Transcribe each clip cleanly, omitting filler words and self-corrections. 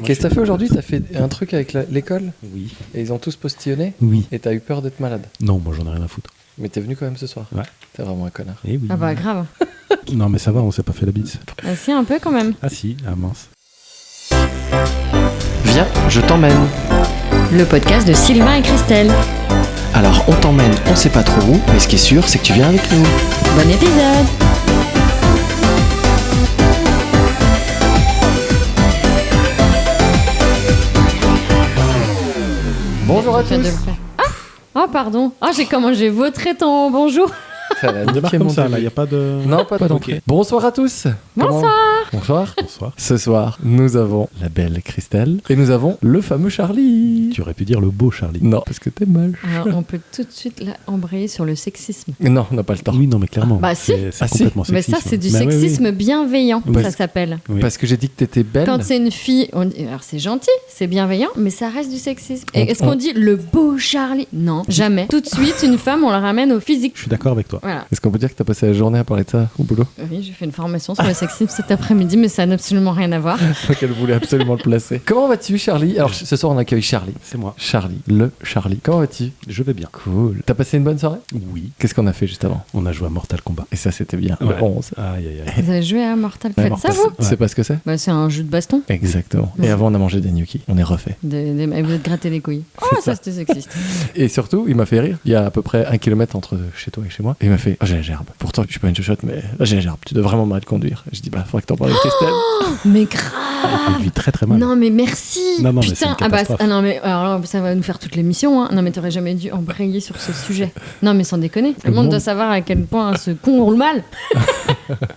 Qu'est-ce que t'as fait aujourd'hui? T'as fait un truc avec l'école? Oui. Et ils ont tous postillonné? Oui. Et t'as eu peur d'être malade? Non, moi j'en ai rien à foutre. Mais t'es venu quand même ce soir? Ouais. T'es vraiment un connard. Eh oui. Ah bah grave. Non mais ça va, on s'est pas fait la bise. Ah si, un peu quand même. Ah si, ah mince. Viens, je t'emmène. Le podcast de Sylvain et Christelle. Alors on t'emmène, on sait pas trop où, mais ce qui est sûr, c'est que tu viens avec nous. Bon épisode. Bonjour à J'ai fait tous. de le faire. Ah oh, pardon. Ah j'ai voté ton bonjour. Ça va On démarre niquer comme mon ça, là, début. il n'y a pas de... Non, pas d'entrée. Ok. Bonsoir à tous. Bonsoir. Bonsoir. Bonsoir. Ce soir, nous avons la belle Christelle et nous avons le fameux Charlie. Tu aurais pu dire le beau Charlie. Non, parce que t'es moche. Alors, on peut tout de suite là embrayer sur le sexisme. Non, on n'a pas le temps. Oui, non mais clairement. Bah, si. C'est Ah, si. complètement Mais sexiste. ça c'est du Bah, oui, sexisme bienveillant, Oui. ça s'appelle. oui. Parce que j'ai dit que t'étais belle. Quand c'est une fille, on dit, alors c'est gentil, c'est bienveillant, mais ça reste du sexisme. Et est-ce On- qu'on dit le beau Charlie? Non, jamais. Tout de suite, une femme, on la ramène au physique. Je suis d'accord avec toi. Voilà. Est-ce qu'on peut dire que t'as passé la journée à parler de ça au boulot? Oui, j'ai fait une formation sur le sexisme cet après-midi, mais ça n'a absolument rien à voir. Qu'elle voulait absolument le placer. Comment vas-tu, Charlie? Alors, ce soir, on accueille Charlie. C'est moi. Charlie, le Charlie. Comment vas-tu? Je vais bien. Cool. T'as passé une bonne soirée? Oui. Qu'est-ce qu'on a fait juste avant? On a joué à Mortal Kombat. Et ça, c'était bien. Ouais. Le 11. Aïe aïe aïe. Vous avez joué à Mortal Ouais, Kombat, ça vous? Tu sais pas ce que c'est? Bah, c'est un jeu de baston. Exactement. Et Ouais. avant, on a mangé des gnocchis. On est refait. Vous êtes gratté les couilles. Oh, ça c'était sexiste. Et surtout, il m'a fait rire. Il y a à peu près 1 kilomètre entre chez toi et chez moi. Et il m'a fait: oh, j'ai la gerbe. Pourtant, je suis pas une chuchote, mais là, j'ai la gerbe. Tu dois vraiment mal conduire. Je dis: bah, faudrait que t'en parles avec Christelle. Mais Il grave. vit très très mal. Non mais merci. Non, mais c'est Putain, une ah bah catastrophe. non mais alors ça va nous faire toute l'émission. Hein. Non mais t'aurais jamais dû embrayer sur ce sujet. Non mais sans déconner. Le monde doit savoir à quel point ce con roule mal.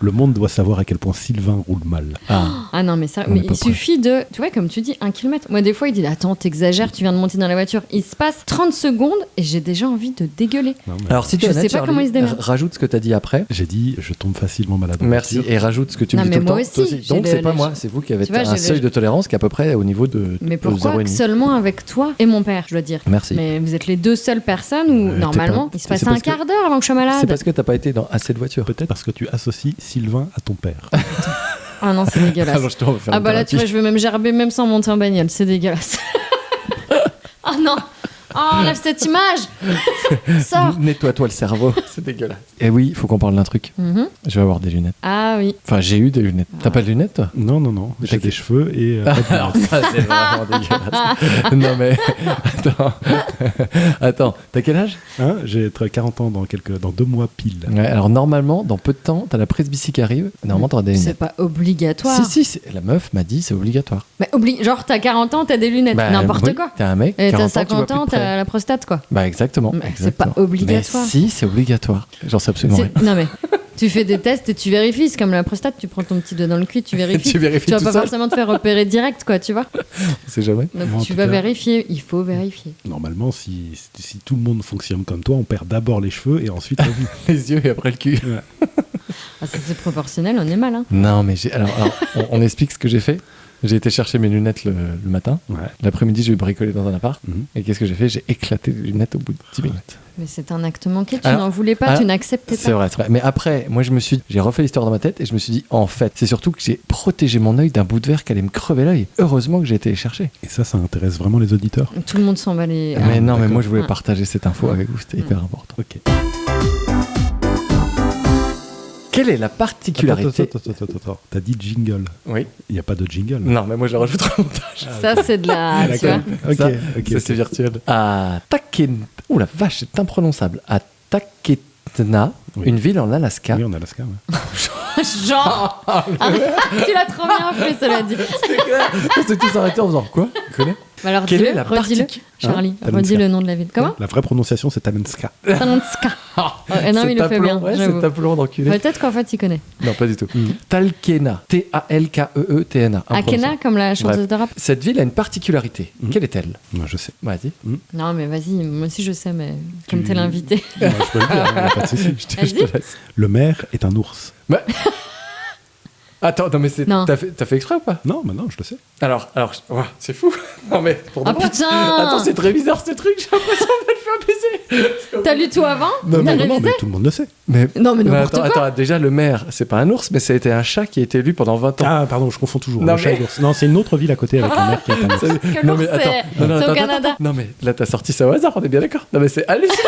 Le monde doit savoir à quel point Sylvain roule mal. Ah non mais ça, On mais est pas il suffit de, tu vois comme tu dis, 1 kilomètre. Moi des fois il dit attends t'exagères, tu viens de monter dans la voiture. Il se passe 30 secondes et j'ai déjà envie de dégueuler. Non, mais Alors, si tu Je es sais honnête, pas Charlie, comment il se démerde. rajoute ce que t'as dit après. j'ai dit, je tombe facilement malade. en Merci. voiture. Et rajoute ce que tu me Non, dis mais tout le temps. moi aussi, Toi j'ai Donc, le- c'est pas le- moi, c'est vous qui avez Tu vois, un j'ai seuil le- de tolérance qui est à peu près au niveau de Mais pourquoi 0,5. seulement avec toi et mon père, je dois dire. Merci. Mais vous êtes les deux seules personnes où t'es normalement pas- il se passe c'est un parce que- quart d'heure avant que je sois C'est malade. parce que t'as pas été dans assez de voitures. Peut-être parce que tu associes Sylvain à ton père. Ah non c'est dégueulasse. Alors, je te refais Ah une bah là tu vois thérapie. je vais même gerber même sans monter en bagnole, c'est dégueulasse. Oh non. Oh enlève cette image. Sors. Nettoie-toi le cerveau, c'est dégueulasse. Et oui, il faut qu'on parle d'un truc. Mhm. Je vais avoir des lunettes. Ah oui. Enfin, j'ai eu des lunettes. T'as pas de lunettes, toi? Non, non, non. Mais J'ai t'as- des cheveux et... pas de Alors lunettes. ça, c'est vraiment dégueulasse. Non mais, attends. Attends, t'as quel âge? Hein, j'ai 40 ans dans 2 mois pile. Ouais, alors normalement, dans peu de temps, t'as la presbytie qui arrive. Normalement, t'auras des C'est lunettes. pas obligatoire. La meuf m'a dit c'est obligatoire. Mais genre t'as 40 ans, t'as des lunettes, n'importe oui, quoi. T'es un mec, Et t'as 40 ans, tu vois 50 ans, plus de près. t'as la prostate quoi. Bah exactement. Mais c'est exactement. pas obligatoire. Mais si, c'est obligatoire. J'en sais absolument rien. Non mais tu fais des tests et tu vérifies, c'est comme la prostate, tu prends ton petit doigt dans le cul, tu vérifies. Tu vérifies Tu vas tout pas seul. forcément te faire repérer direct quoi, tu vois. On sait jamais. Donc Moi, en tu tout vas cas- vérifier, il faut vérifier. Normalement, si tout le monde fonctionne comme toi, on perd d'abord les cheveux et ensuite la vue. Les yeux et après le cul. Ah, ça c'est proportionnel, on est mal hein. Non mais alors on explique ce que j'ai fait. J'ai été chercher mes lunettes le matin. Ouais. L'après-midi, je vais bricoler dans un appart. Mhm. Et qu'est-ce que j'ai fait? J'ai éclaté les lunettes au bout de 10 minutes. Mais c'est un acte manqué, tu Alors- n'en voulais pas, tu n'acceptais C'est pas. vrai, c'est vrai. Mais après, moi, j'ai refait l'histoire dans ma tête et je me suis dit, en fait, c'est surtout que j'ai protégé mon œil d'un bout de verre qui allait me crever l'œil. Heureusement que j'ai été les chercher. Et ça intéresse vraiment les auditeurs. Tout le monde s'en va les. mais non, mais d'accord. moi, je voulais Ah. partager cette info avec vous. C'était hyper important. Ok. Quelle est la particularité? Attends. T'as dit jingle. Oui. Il n'y a pas de jingle. Non, mais moi, je le rajouterai au montage. Ça c'est de la. tu vois. Ok, Ça, ok. Ça, c'est virtuel. À Ouh la vache, c'est imprononçable. À Taketna, Oui. une ville en Alaska. Oui, en Alaska. Ouais. Genre. Tu l'as trop bien fait, cela dit. On s'est tous arrêtés en faisant quoi? Tu connais? Bah alors Quelle dis-le, est la redis-le. partie- Charlie, Hein, redis Talenska. le nom de la ville. Comment La vraie prononciation, c'est Talenska. Talenska. Non, mais il le fait bien, Ouais, j'avoue. c'est taplon d'enculé. Peut-être qu'en fait, il connaît. Non, pas du tout. Talkeetna. T-A-L-K-E-E-T-N-A. Akena, comme la chanteuse Bref. de rap. Cette ville a une particularité. Mhm. Quelle est-elle? Moi, je sais. Vas-y. Non, mais vas-y, moi aussi je sais, mais comme Tu- t'es l'invité. Moi, je peux le dire, y a pas de souci. Je te Vas-y. laisse. Le maire est un ours. Attends, non, mais Non. t'as fait exprès ou pas? Non, maintenant, je le sais. Alors, ouah, c'est fou. Non, mais pour de Ah vrai. putain Attends, c'est très bizarre ce truc, j'ai l'impression de le faire baiser. T'as lu tout avant? Non, T'as mais révisé mais tout le monde le sait. Mais Non, mais n'importe attends, quoi. attends, déjà, le maire, c'est pas un ours, mais ça a été un chat qui a été élu pendant 20 ans. Ah, pardon, je confonds toujours. Non, Le chat mais- et l'ours. Non, c'est une autre ville à côté avec un maire qui est un ours. Que Non, mais l'ours, attends, c'est non, c'est attends, au Canada. attends. Non, mais là, t'as sorti ça au hasard, on est bien d'accord. Non, mais c'est hallucinant.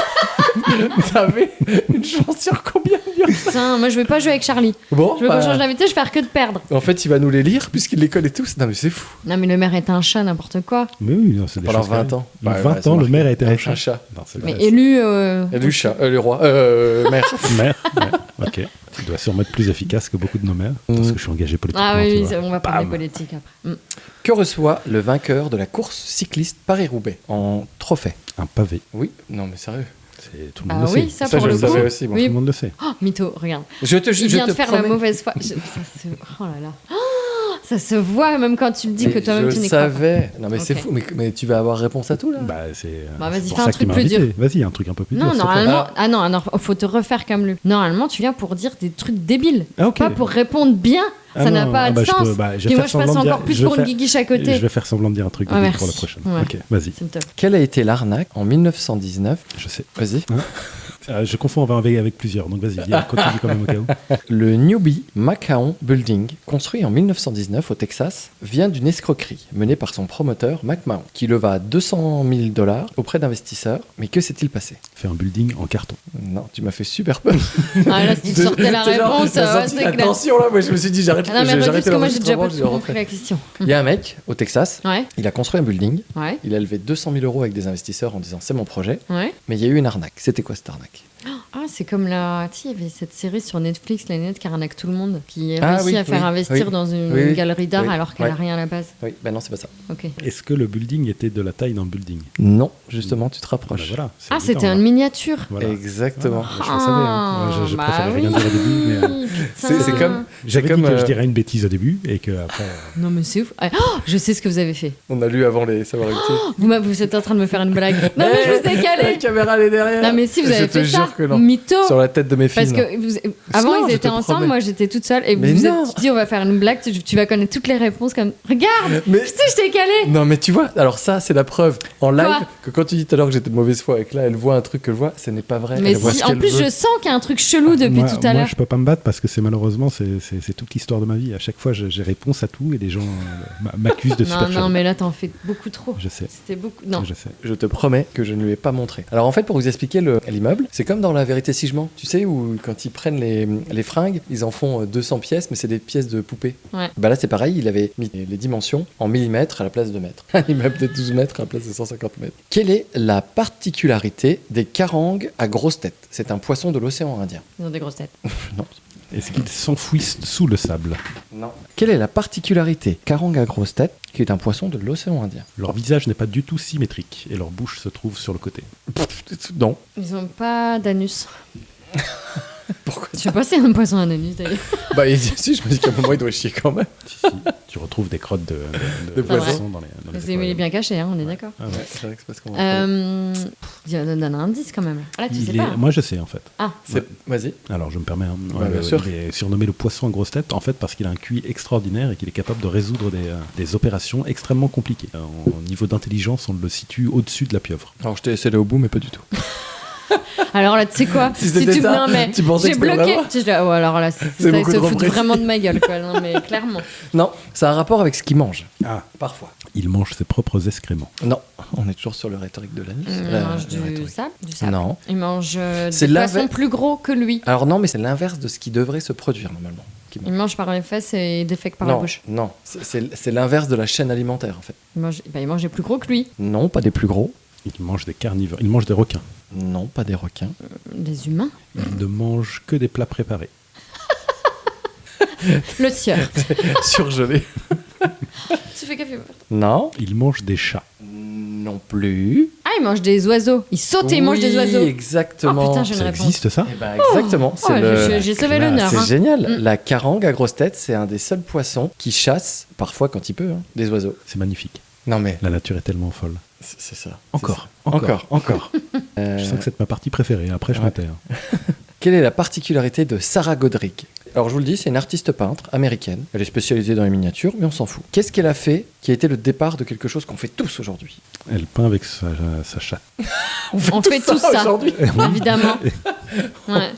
T'avais une chance sur combien de dire ça? Putain, moi je vais pas jouer avec Charlie. Bon, Je veux qu'on change d'invité, je vais faire que de perdre. en fait, il va nous les lire puisqu'il les connaît tous. Non, mais c'est fou. Non, mais le maire est un chat, n'importe quoi. Mais oui, non, c'est des Pendant choses 20 qui ans. arrivent. Bah, 20 ouais, c'est ans, le marqué. maire a été un Un chat. chat. Non, c'est Mais vrai. élu. Et le chat, le roi, maire. Maire, ouais, ok. Tu dois sûrement être plus efficace que beaucoup de nos maires. Parce que je suis engagé politiquement. Ah oui, tu oui, vois. on va parler Bam. politique après. Que reçoit le vainqueur de la course cycliste Paris-Roubaix en trophée? Un pavé. Oui, non, mais sérieux. Tout le monde Ah le oui, sait. ça pour je le le savais coup. aussi, moi. Oui. Tout le monde le sait. Oh, mytho, regarde. Je te Il vient de faire la promets. mauvaise foi. Oh là là. Oh, ça se voit même quand tu le dis que toi-même tu je n'y crois pas. savais. Non, mais c'est Ok. fou. Mais tu vas avoir réponse à tout, là. Bah, c'est. Bah, vas-y, c'est pour fais un ça que tu truc m'as plus dur. invité. Vas-y, un truc un peu plus dur. Non, s'il te plaît. normalement. Alors- Ah non, alors faut te refaire comme lui. Normalement, tu viens pour dire des trucs débiles. Ah, ok. Pas pour répondre bien. Ah Ça n'a non, pas ah de bah, je sens. peux- bah, je vais Puis faire moi, je passe semblant de dire- encore plus je vais pour une faire- guiguiche à Je côté. vais faire semblant de dire un truc Ah, débile merci. pour la prochaine. Ouais. Ok, vas-y. S'il te plaît. Quelle a été l'arnaque en 1919? Je sais. Vas-y. Je confonds avec plusieurs, donc vas-y, continue quand même au cas où. Le Newbie Macahon Building, construit en 1919 au Texas, vient d'une escroquerie menée par son promoteur McMahon, qui leva $200 000 auprès d'investisseurs. Mais que s'est-il passé? Fais un building en carton. Non, tu m'as fait super peur. Ah là, si tu sortais la C'est genre, réponse, t'as ouais, senti c'est la clair. tension là, moi je me suis dit j'arrête. Ah non, mais j'ai redis, arrêté parce que moi j'ai déjà l'enregistrement, pas je tout vais compris rentrer. la question. Il y a un mec au Texas, Ouais, il a construit un building, ouais, il a levé 200 000 avec des investisseurs en disant c'est mon projet, ouais. mais il y a eu une arnaque. C'était quoi cette arnaque? Ah, c'est comme la. Tu sais, il y avait cette série sur Netflix, La Net qui arnaque tout le monde, qui Ah réussit oui, à faire oui, investir oui. dans une Oui, oui. galerie d'art Oui, alors qu'elle n'a ouais. rien à la base. Oui, ben non, c'est pas ça. Ok. Est-ce que le building était de la taille d'un building? Non, justement, tu te Bah rapproches. voilà, c'est Ah, évident, c'était là. une miniature. Voilà. Exactement. Je le savais, hein. Moi, je bah préférais oui. rien dire au début, mais C'est comme. j'avais comme, dit que je dirais une bêtise au début et que après. Non, mais c'est ouf. Ah, oh, je sais ce que vous avez fait. On a lu avant les savoir utiles. Vous êtes en train de me faire une blague. Non, mais je vous ai La calé. caméra elle est derrière. Non, mais si vous Je avez te fait ça. jure que non. Mytho. Sur la tête de mes filles. Parce que avant Non, ils je étaient te ensemble, promets. moi j'étais toute seule et Mais vous non. êtes dit on va faire une blague, tu vas connaître toutes les réponses comme regarde, Mais- tu sais je t'ai calé. Non mais tu vois, alors ça c'est la preuve en live Quoi que quand tu dis tout à l'heure que j'étais de mauvaise foi et que là elle voit un truc que je vois, ce n'est pas vrai. Mais elle voit si, ce en qu'elle plus veut. je sens qu'il y a un truc chelou depuis moi, tout à moi, l'heure. je peux pas me battre parce que c'est malheureusement c'est toute l'histoire de ma vie. À chaque fois, j'ai réponse à tout et les gens m'accusent de Non, supercherie. non, mais là t'en fais beaucoup trop. Je sais. C'était beaucoup. Non. Je sais. Je te promets que je ne lui ai pas montré. Alors en fait, pour vous expliquer l'immeuble, c'est comme dans La Vérité si je mens. Tu sais, où quand ils prennent les fringues, ils en font 200 pièces, mais c'est des pièces de poupée. Ouais. Bah là, c'est pareil, il avait mis les dimensions en millimètres à la place de mètres. Un immeuble de 12 mètres à la place de 150 mètres. Quelle est la particularité des carangues à grosse tête? C'est un poisson de l'océan Indien. Ils ont des grosses têtes. Non. Est-ce qu'ils s'enfouissent sous le sable? Non. Quelle est la particularité carangue à grosse tête, qui est un poisson de l'océan Indien? Leur visage n'est pas du tout symétrique et leur bouche se trouve sur le côté. Non. Ils ont pas d'anus. Pourquoi Je sais pas si un poisson a un anus d'ailleurs. Bah, si, je me dis qu'à un moment, il doit chier quand même. Si, tu retrouves des crottes de poissons. poissons dans les Mais aquariums. il est bien caché, hein, on est d'accord. Ah ouais. C'est vrai que c'est parce qu'on Donne un indice quand même. Ah là tu sais Il est- pas. hein. Moi, je sais en fait. Ah, Vas-y. Alors, je me permets. Hein. Ouais, bien sûr. Il est surnommé le poisson à grosse tête, en fait, parce qu'il a un QI extraordinaire et qu'il est capable de résoudre des opérations extrêmement compliquées. Au niveau d'intelligence, on le situe au-dessus de la pieuvre. Alors, je t'ai laissé aller au bout, mais pas du tout. alors là tu sais quoi Si c'était ça, non mais tu pensais j'ai que c'était bloqué. vraiment Tu sais, oh, alors là c'est C'est ça, ils beaucoup se trop foutent précis. vraiment de ma gueule quoi. Non mais clairement. Non, ça a un rapport avec ce qu'il mange. Ah, Parfois. il mange ses propres excréments. Non, on est toujours sur le rhétorique de l'anus. Il La- mange la rhétorique. du sable. Non. Il mange C'est des l'inverse. poissons plus gros que lui. Alors non, mais c'est l'inverse de ce qui devrait se produire normalement. qu'il Il mange. mange par les fesses et défèque par la Non, bouche. non, c'est l'inverse de la chaîne alimentaire en fait. Il mange des plus gros que lui. Non, pas des plus gros. Il mange des carnivores. Il mange des requins. Non, pas des requins. Des humains. Il ne mange que des plats préparés. Le sieur. Surgelé. Tu fais café. Non. Il mange des chats. Non plus. Ah, il mange des oiseaux. Il saute et il mange des oiseaux. Exactement. Oh putain, j'ai une Ça réponse. existe ça? Eh ben, exactement. Oh, j'ai sauvé classe. l'honneur. C'est hein. génial. Mm. La carangue à grosse tête, c'est un des seuls poissons qui chasse, parfois quand il peut, hein, des oiseaux. C'est magnifique. Non mais La nature est tellement folle. c'est ça. Encore, C'est ça. Encore. Je sens que c'est ma partie préférée. Après, je ouais. me tais. hein. Quelle est la particularité de Sarah Godric? Alors je vous le dis, c'est une artiste peintre américaine. Elle est spécialisée dans les miniatures, mais on s'en fout. Qu'est-ce qu'elle a fait qui a été le départ de quelque chose qu'on fait tous aujourd'hui? Elle peint avec sa chatte. On fait tout ça aujourd'hui. évidemment. Ouais.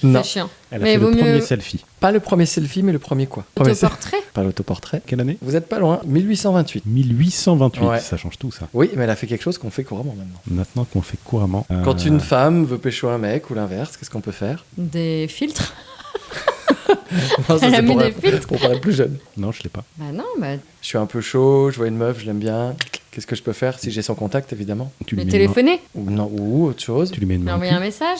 Non, C'est chiant. Elle a Mais fait vaut le premier mieux selfie. pas le premier selfie, mais le premier quoi? Premier autoportrait. Pas l'autoportrait. Quelle année? Vous êtes pas loin, 1828. 1828, Ouais. ça change tout ça. Oui, mais elle a fait quelque chose qu'on fait couramment maintenant. Maintenant qu'on le fait couramment. Quand une femme veut pécho un mec ou l'inverse, qu'est-ce qu'on peut faire? Des filtres. Non, ça, Elle a c'est mis pour des filtres. pour paraître plus jeune. Non, je l'ai pas. Bah non, bah Je suis un peu chaud, je vois une meuf, je l'aime bien. Qu'est-ce que je peux faire si j'ai son contact, évidemment? Tu mais lui mets une main- téléphoner, Ou non, ou autre chose. Tu lui mets une lui main au envoyer cul. un message,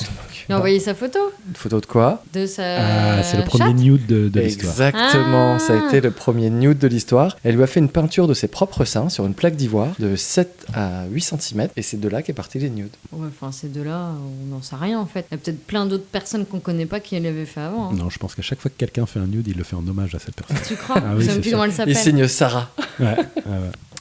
lui envoyer sa photo Une photo de quoi? de sa C'est le premier chatte. nude de l'histoire. Exactement, Ah. ça a été le premier nude de l'histoire. Elle lui a fait une peinture de ses propres seins sur une plaque d'ivoire de 7 à 8 cm et c'est de là qu'est parti les nudes. Ouais, enfin ces deux-là, on n'en sait rien en fait. Il y a peut-être plein d'autres personnes qu'on connaît pas qui l'avaient fait avant. hein. Non, je pense qu'à chaque fois que quelqu'un fait un nude, il le fait en hommage à cette personne. Tu crois? Ah oui, Je sais c'est même plus sûr. comment elle Il s'appelle. signe Sarah. Ouais.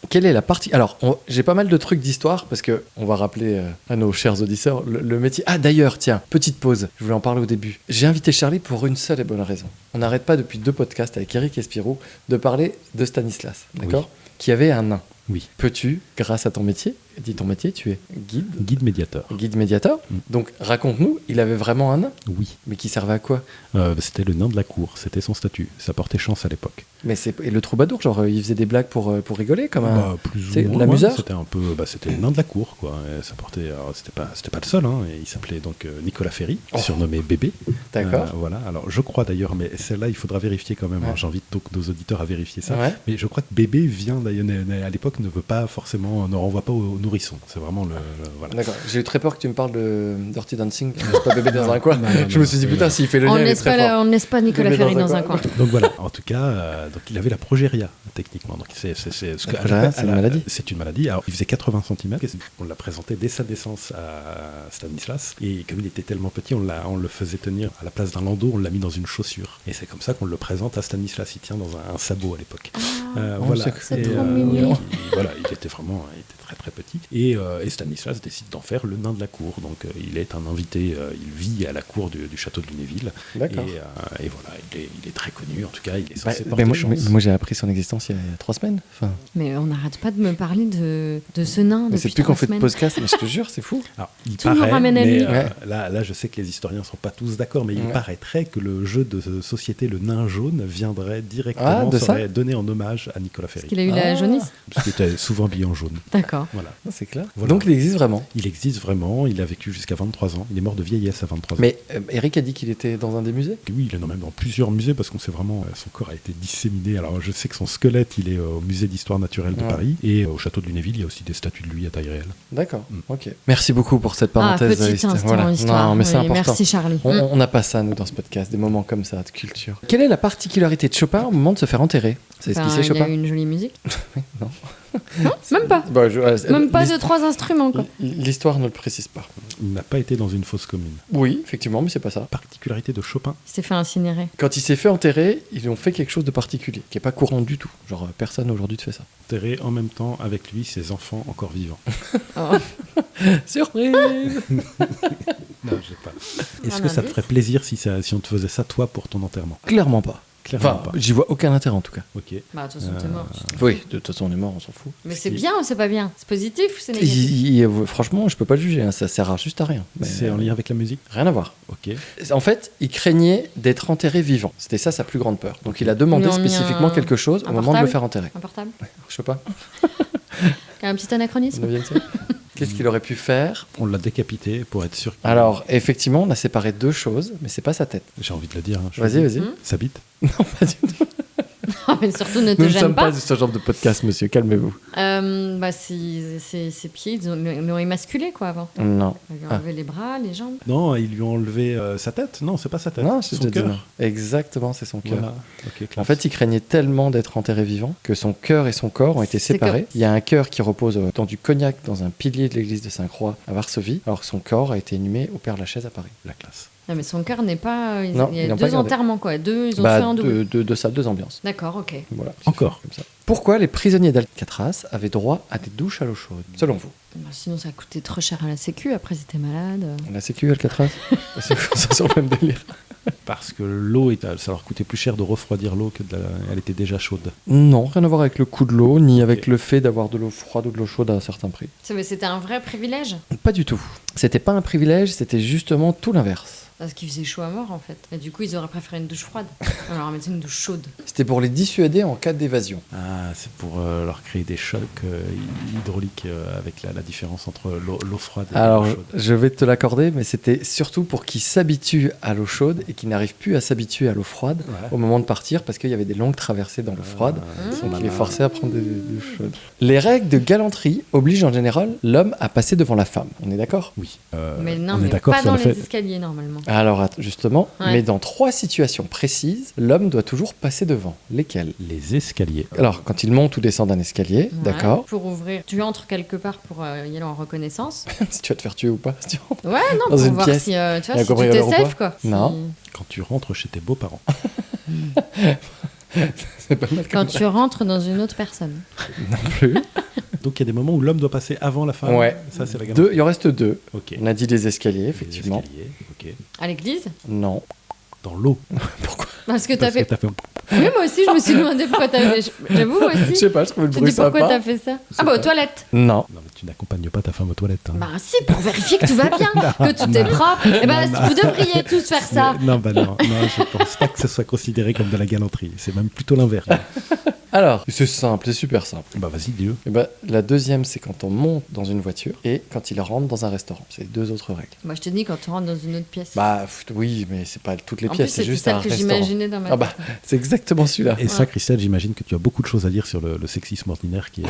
Quelle est la partie... Alors, j'ai pas mal de trucs d'histoire parce que on va rappeler à nos chers auditeurs le métier. Ah d'ailleurs, tiens, petite pause, je voulais en parler au début. J'ai invité Charlie pour une seule et bonne raison. On n'arrête pas depuis 2 podcasts avec Eric et Spirou de parler de Stanislas, d'accord? Qui avait un nain. Oui. Peux-tu, grâce à ton métier, dis ton métier, tu es guide, Guide médiateur. guide médiateur. Mm. Donc raconte-nous, il avait vraiment un nain, Oui. mais qui servait à quoi? C'était le nain de la cour. C'était son statut. Ça portait chance à l'époque. Mais et le troubadour, genre il faisait des blagues pour rigoler comme un... Bah, plus c'est ou moins. l'amuseur. Ouais, c'était un peu. C'était le nain de la cour, quoi. Et ça portait. Alors, c'était pas le seul. Hein, et il s'appelait donc Nicolas Ferry, Oh. surnommé Bébé. D'accord. Voilà. Alors, je crois d'ailleurs, mais celle-là, il faudra vérifier quand même. Ouais. Hein. J'invite donc nos auditeurs à vérifier ça. Ouais. Mais je crois que Bébé vient d'ailleurs. À l'époque, ne veut pas forcément, ne renvoie pas au nourrisson. C'est vraiment voilà. D'accord, j'ai eu très peur que tu me parles de Dirty Dancing, c'est pas bébé dans un coin. Non, Je me suis dit, putain, s'il fait le On lien, il est laisse très pas, fort. on laisse pas Nicolas Bébé Ferry dans un coin. Donc voilà, en tout cas, donc il avait la progéria, techniquement. Donc c'est ce que- La progéria, c'est une maladie. C'est une maladie. Alors, il faisait 80 cm. On l'a présenté dès sa naissance à Stanislas. Et comme il était tellement petit, on le faisait tenir à la place d'un landau, on l'a mis dans une chaussure. Et c'est comme ça qu'on le présente à Stanislas. Il tient dans un sabot à l'époque. Voilà. c'est Et, trop mignon. voilà, il était vraiment très très petit. Et Stanislas décide d'en faire le nain de la cour. Donc il est un invité, il vit à la cour du château de Lunéville. D'accord. Et voilà, il est très connu. En tout cas, il est Bah, censé mais porter moi, chance. moi, j'ai appris son existence il y a 3 semaines. Enfin, Mais on n'arrête pas de me parler de ce nain mais depuis c'est plus 3 qu'on fait de semaines. podcast, mais je te jure, c'est fou. Alors, il Tout nous paraît, ramène à mais lui. Ouais. là, je sais que les historiens ne sont pas tous d'accord, mais il Ouais. paraîtrait que le jeu de société Le Nain Jaune viendrait Ah, directement, de ça serait donné en hommage à Nicolas Ferry. Parce qu'il a eu la Ah. jaunisse. Parce qu'il était souvent habillé en jaune. D'accord. Voilà. Ah, c'est clair. Voilà. Donc il existe vraiment. Il existe vraiment, il a vécu jusqu'à 23 ans. Il est mort de vieillesse à 23 ans. Mais Eric a dit qu'il était dans un des musées. Oui, il est même dans plusieurs musées parce qu'on sait vraiment, son corps a été disséminé. Alors je sais que son squelette, il est au musée d'histoire naturelle de Ouais. Paris et au château de Lunéville, il y a aussi des statues de lui à taille réelle. D'accord, Mm. ok. Merci beaucoup pour cette Ah, parenthèse. petit instant histoire. Non, mais c'est Oui, important. merci Charlie. On n'a pas ça, nous, dans ce podcast, des moments comme ça, de culture. Quelle est la particularité de Chopin au moment de se faire enterrer? C'est ce Enfin, qu'il sait, il a Chopin? eu une jolie musique. Non. Non, même pas. Bah, Même pas de 3 instruments quoi. L'histoire ne le précise pas. Il n'a pas été dans une fosse commune. Oui, effectivement, mais c'est pas ça. Particularité de Chopin, Il s'est fait incinérer. Quand il s'est fait enterrer, ils ont fait quelque chose de particulier, qui est pas courant du tout. Genre, personne aujourd'hui ne fait ça. enterré en même temps avec lui ses enfants encore vivants. Oh. Surprise! Non, j'ai pas. Est-ce que ça te ferait plaisir si on te faisait ça, toi, pour ton enterrement? Clairement pas. Clairement Enfin, pas. j'y vois aucun intérêt en tout cas. Ok. Bah de toute façon t'es mort. Oui, de toute façon, on est mort, on s'en fout. Mais c'est bien ou c'est pas bien? C'est positif ou c'est négatif? Franchement, je peux pas le juger, hein, ça sert juste à rien. Mais, C'est en lien avec la musique? Rien à voir. Ok. En fait, il craignait d'être enterré vivant. C'était ça sa plus grande peur. Donc il a demandé Ils lui ont mis spécifiquement un- quelque chose au un moment de le portable faire enterrer. Un portable? Je sais pas. Un petit anachronisme? 9e siècle. Qu'est-ce qu'il aurait pu faire? On l'a décapité pour être sûr. Alors, effectivement, on a séparé 2 choses, mais c'est pas sa tête. J'ai envie de le dire. Hein, Vas-y. Ça bite? Non, pas du tout. Ah, mais surtout ne te Nous ne gêne sommes pas. pas ce genre de podcast, monsieur. Calmez-vous. Bah, ses pieds, ils l'ont émasculé quoi avant. Non. Ils lui ont enlevé les bras, les jambes. Non, ils lui ont enlevé sa tête? Non, c'est pas sa tête. Non, je son te dis non. cœur. Exactement, c'est son cœur. Voilà. Ok, classe. En fait, il craignait tellement d'être enterré vivant que son cœur et son corps ont été C'est séparés. Il y a un cœur qui repose dans du cognac dans un pilier de l'église de Sainte-Croix à Varsovie, alors que son corps a été inhumé au Père-Lachaise à Paris. La classe. Non, mais son cœur n'est pas. Non, il y ils a l'ont pas 2 gardé. enterrements quoi. Ils ont fait en double. deux salles, 2 ambiances. D'accord, ok. Voilà. Encore. Comme ça. Pourquoi les prisonniers d'Alcatraz avaient droit à des douches à l'eau chaude, selon vous? Bah, sinon ça a coûté trop cher à la sécu. Après, ils étaient malades. La sécu Alcatraz? C'est ça sur le même délire. Parce que ça leur coûtait plus cher de refroidir l'eau elle était déjà chaude. Non, rien à voir avec le coût de l'eau, ni avec le fait d'avoir de l'eau froide ou de l'eau chaude à un certain prix. Mais c'était un vrai privilège. Pas du tout. C'était pas un privilège, c'était justement tout l'inverse. Parce qu'il faisait chaud à mort en fait. Et du coup, ils auraient préféré une douche froide. On leur mettait une douche chaude. C'était pour les dissuader en cas d'évasion. Ah, c'est pour leur créer des chocs hydrauliques avec la différence entre l'eau froide et Alors, l'eau chaude. je vais te l'accorder, mais c'était surtout pour qu'ils s'habituent à l'eau chaude et qu'ils n'arrivent plus à s'habituer à l'eau froide au moment de partir parce qu'il y avait des longues traversées dans l'eau froide. Donc, il les forçait à prendre des douches chaudes. Les règles de galanterie obligent en général l'homme à passer devant la femme. On est d'accord ? Oui. Mais non, on est mais d'accord pas sur dans le les fait. escaliers normalement. Alors, justement, Ouais. mais dans 3 situations précises, l'homme doit toujours passer devant. Lesquelles ? Les escaliers. Alors, quand il monte ou descend d'un escalier, Ouais, d'accord. Pour ouvrir. Tu entres quelque part pour y aller en reconnaissance. Si tu vas te faire tuer ou pas. si tu rentres. Ouais, non, Dans pour une voir pièce. si, tu Il y a vois, un si tu t'es cambrioleur ou safe pas quoi. Non. Quand tu rentres chez tes beaux-parents. C'est pas mal Quand comme tu rentres dans une autre personne. non plus. Donc il y a des moments où l'homme doit passer avant la femme. Ouais. Ça, c'est la gamme. Il en reste 2. Ok. On a dit les escaliers, Les effectivement. escaliers, ok. À l'église. Non. Dans l'eau. Pourquoi ? Parce que t'as Parce que fait. t'as fait. Oui, moi aussi, je me suis demandé pourquoi t'avais. J'avoue, moi Je aussi. sais pas, je trouve le Tu bruit dis pourquoi sympa. t'as fait ça Ah bah aux toilettes. Non. Non, mais tu n'accompagnes pas ta femme aux toilettes. Hein. Bah si, pour vérifier que tout va bien, que tout est propre. Et bah vous devriez tous faire ça. Non, non, je pense pas que ce soit considéré comme de la galanterie. C'est même plutôt l'inverse. Alors, c'est simple, c'est super simple. Bah vas-y, dis-le. Et ben, la deuxième, c'est quand on monte dans une voiture et quand il rentre dans un restaurant. C'est les 2 autres règles. Moi je te dis quand tu rentres dans une autre pièce. Bah oui, mais c'est pas toutes les En pièces, plus, c'est juste celle un que restaurant. j'imaginais dans ma Ah bah, c'est exactement celui-là. Et ça, Christelle, j'imagine que tu as beaucoup de choses à dire sur le sexisme ordinaire que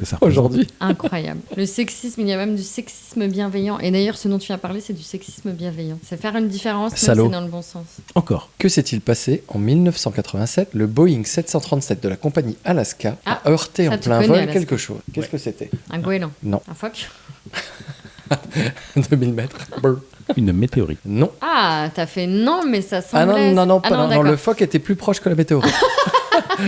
ça représente. Aujourd'hui. Incroyable. Le sexisme, il y a même du sexisme bienveillant. Et d'ailleurs, ce dont tu as parlé, c'est du sexisme bienveillant. C'est faire une différence, mais Salaud. c'est dans le bon sens. Encore. Que s'est-il passé en 1987 Le Boeing 737 de la compagnie Alaska a heurté ça, en tu plein connais, vol Alaska. quelque chose. Qu'est-ce que c'était? Un goéland. Non. Un phoque. 2000 mètres. Brr. Une météorite. Non. Ah, t'as fait non, mais ça Ah semblait... non, Ah pas- non, d'accord. le phoque était plus proche que la météorite.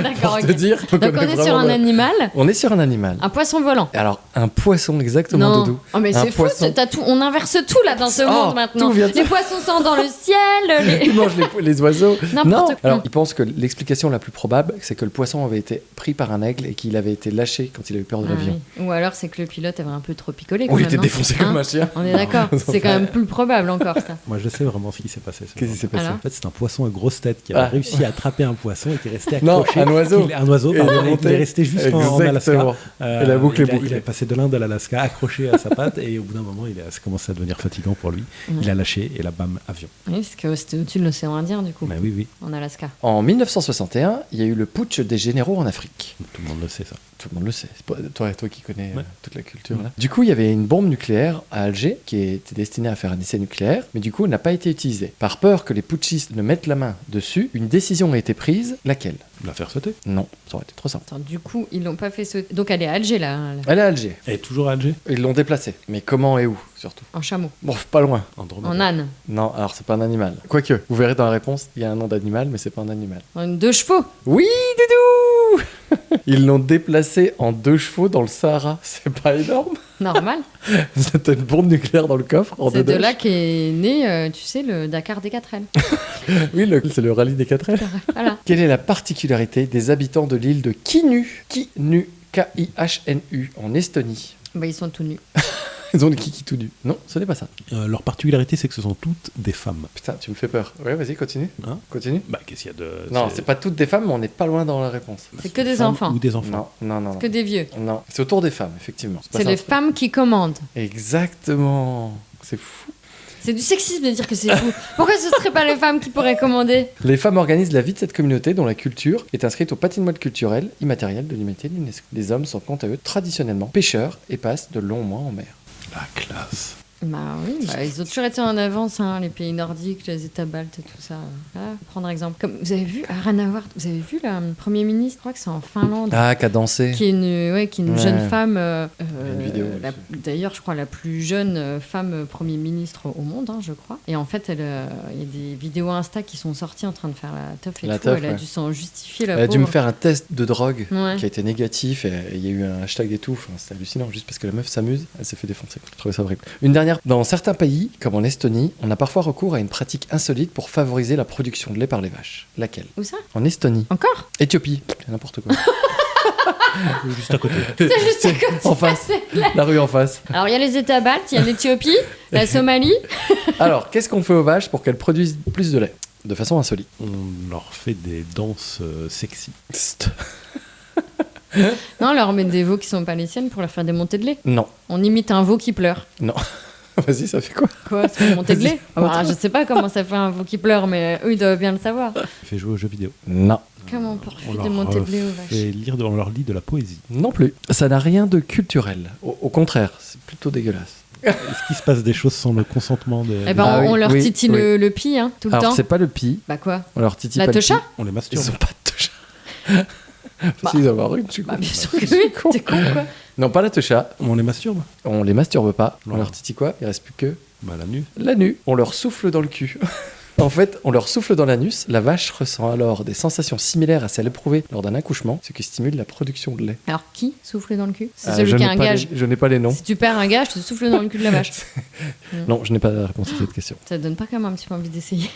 D'accord, Pour te ok. dire. Donc on est sur un animal, On est sur un animal. un poisson volant. Alors, un poisson, exactement, Non. Doudou. Oh, mais Un c'est fou, poisson. t'as tout, on inverse tout là dans ce Oh, monde maintenant. tout vient de Les ça. poissons sont dans le ciel, les... Il mange les oiseaux. N'importe Non. quoi. Alors, il pense que l'explication la plus probable, c'est que le poisson avait été pris par un aigle et qu'il avait été lâché quand il avait peur de Ah l'avion. oui. Ou alors c'est que le pilote avait un peu trop picolé. Ou quand il même, était hein. défoncé Hein comme un chien. On est d'accord. C'est quand même plus probable encore ça. Moi, je sais vraiment ce qui s'est passé. Qu'est-ce qui s'est passé? Alors En fait, c'est un poisson à grosse tête qui a Ah. réussi à attraper un poisson et qui est resté Non, accroché. un oiseau. Un oiseau, Et pardon, il est et qui monté. est resté juste en Alaska. Exactement. Et la boucle est bouclée. Il est passé de l'Inde à l'Alaska, accroché à sa patte, et au bout d'un moment, ça commençait à devenir fatigant pour lui. Il a lâché, et là, bam, avion. Oui, parce que c'était au-dessus de l'océan Indien du coup, Mais oui, oui, en Alaska. En 1961, il y a eu le putsch des généraux en Afrique. tout le monde le sait, ça. Tout le monde le sait. C'est pas- toi qui connais Ouais. toute la culture. Là. Du coup, il y avait une bombe nucléaire à Alger qui était destinée à faire un essai nucléaire, mais du coup, elle n'a pas été utilisée. Par peur que les putschistes ne mettent la main dessus, une décision a été prise. Laquelle? La faire sauter. Non, ça aurait été trop simple. Attends, du coup, ils l'ont pas fait sauter. Donc elle est à Alger là, Elle est à Alger. Elle est toujours à Alger. Ils l'ont déplacée. Mais comment et où, surtout? en chameau, Bon, pas loin. Andromède. en âne, Non, alors c'est pas un animal. Quoique, vous verrez dans la réponse, il y a un nom d'animal, mais c'est pas un animal. en 2 chevaux. Oui, Doudou. Ils l'ont déplacé en 2 chevaux dans le Sahara. C'est pas énorme? Normal. T'as une bombe nucléaire dans le coffre en C'est de deux là qu'est né, tu sais, le Dakar des 4L. Oui, c'est le rallye des 4L. Voilà. Quelle est la particularité des habitants de l'île de Kinu, K-I-H-N-U, en Estonie? Bah, ils sont tout nus. Ils ont le kiki tout nu. Non, ce n'est pas ça. Leur particularité, c'est que ce sont toutes des femmes. Putain, tu me fais peur. Ouais, vas-y, continue. Hein Continue. Bah, qu'est-ce qu'il y a de. Non, c'est pas toutes des femmes, mais on n'est pas loin dans la réponse. C'est que des femmes enfants. Ou des enfants. Non. Que des vieux. Non, c'est autour des femmes, effectivement. pas C'est ça. les femmes qui commandent. Exactement. C'est fou. C'est du sexisme de dire que c'est fou. Pourquoi ce serait pas les femmes qui pourraient commander? Les femmes organisent la vie de cette communauté dont la culture est inscrite au patrimoine culturel immatériel de l'humanité de l'UNESCO. Les hommes sont quant à eux traditionnellement pêcheurs et passent de longs mois en mer. La classe. Bah oui, bah, ils ont toujours été en avance, hein, les pays nordiques, les États baltes, tout ça. Voilà, prendre exemple. Comme, vous avez vu, rien à voir, vous avez vu le Premier ministre, je crois que c'est en Finlande, Ah, qu'a dansé. qui est une Ouais. jeune femme, une vidéo, d'ailleurs je crois la plus jeune femme Premier ministre au monde, hein, je crois. Et en fait, il y a des vidéos Insta qui sont sorties en train de faire la teuf et La tout. teuf, Elle a ouais. dû s'en justifier, la Elle a dû me pauvre. faire un test de drogue Ouais. qui a été négatif et il y a eu un hashtag et tout. Enfin, c'est hallucinant, juste parce que la meuf s'amuse, elle s'est fait défoncer. Je trouvais ça horrible. Une dernière dernière. Dans certains pays, comme en Estonie, on a parfois recours à une pratique insolite pour favoriser la production de lait par les vaches. Laquelle? Où ça? En Estonie. Encore? Éthiopie. C'est n'importe quoi. Juste à côté. C'est juste à côté. En face. La rue en face. Alors, il y a les États baltes, il y a l'Éthiopie, la Somalie. Alors, qu'est-ce qu'on fait aux vaches pour qu'elles produisent plus de lait? De façon insolite. On leur fait des danses sexy. Non, on leur met des veaux qui sont pas les siennes pour leur faire des montées de lait. Non. On imite un veau qui pleure. Non. Vas-y, ça fait quoi? Quoi, c'est une montée de lait? Vas-y, Alors, je sais pas comment ça fait un veau qui pleure, mais eux, ils doivent bien le savoir. On fait jouer aux jeux vidéo. Non. Comment pour On faire des montées de lait aux vaches? on leur lit de la poésie. Non plus. Ça n'a rien de culturel. Au contraire, c'est plutôt dégueulasse. Est-ce qu'il se passe des choses sans le consentement des... Eh ben, Ah on oui, leur oui, titille oui. le pis, hein, tout le Alors, temps. c'est pas le pis. Bah quoi? On leur titille La pas le techa? pis. On les Ils masturbe. ont pas de techa. Si, ils doivent avoir une, je suis con. Bah, bien sûr Je que suis oui, con. t'es con, quoi. Non, pas la techa. On les masturbe. On les masturbe pas. On Non. leur titille quoi? Il reste plus que Bah la nuit. la nu. On leur souffle dans le cul. En fait, on leur souffle dans l'anus. La vache ressent alors des sensations similaires à celles éprouvées lors d'un accouchement, ce qui stimule la production de lait. Alors, qui souffle dans le cul? C'est Je celui qui n'ai a un pas gage. je n'ai pas les noms. Si tu perds un gage, tu te souffles dans le cul de la vache. Non, je n'ai pas la réponse à cette question. Ça te donne pas quand même un petit peu envie d'essayer.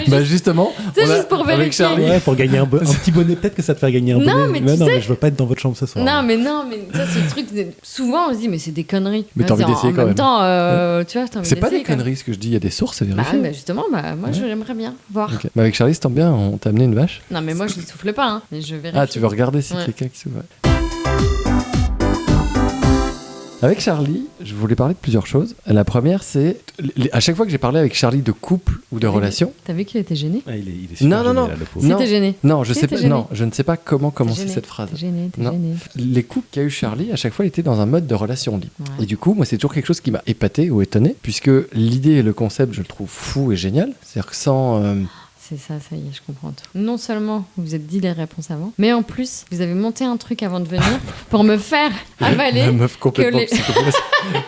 Bah justement, C'est on a- juste pour avec vérifier. Charlie. Ouais, pour gagner un petit bonnet. Peut-être que ça te fait gagner un Non, bonnet. mais tu non, sais- mais je veux pas être dans votre chambre ce soir. Non, mais ça, c'est le truc. Souvent, on se dit, mais c'est des conneries. Mais t'as envie Vas-y, d'essayer en quand même même. temps, tu vois, t'as envie C'est pas des d'essayer, quand même. conneries ce que je dis, il y a des sources à Bah, vérifier. justement, moi, j'aimerais bien voir. Ok. Bah, avec Charlie, c'est tant bien, on t'a amené une vache. Non, mais moi, je ne souffle pas, hein, mais je vérifie. Ah, tu veux regarder si Ouais. quelqu'un qui s'ouvre. Avec Charlie, je voulais parler de plusieurs choses. La première, c'est à chaque fois que j'ai parlé avec Charlie de couple ou de relation. T'as vu qu'il était gêné? Ah, il est super Non, non, gêné, non. là, le pauvre. Non. C'était gêné. Non, je Si, sais t'es pas. gêné. Non, je ne sais pas comment commencer T'es gêné, cette phrase. T'es gêné, t'es Non. gêné. Les couples qu'a eu Charlie, à chaque fois, il était dans un mode de relation libre. Ouais. Et du coup, moi, c'est toujours quelque chose qui m'a épaté ou étonné, puisque l'idée et le concept, je le trouve fou et génial. C'est-à-dire que sans. C'est ça, ça y est, je comprends tout. Non seulement vous vous êtes dit les réponses avant, mais en plus, vous avez monté un truc avant de venir pour me faire avaler. La meuf complètement que les- psychopathe.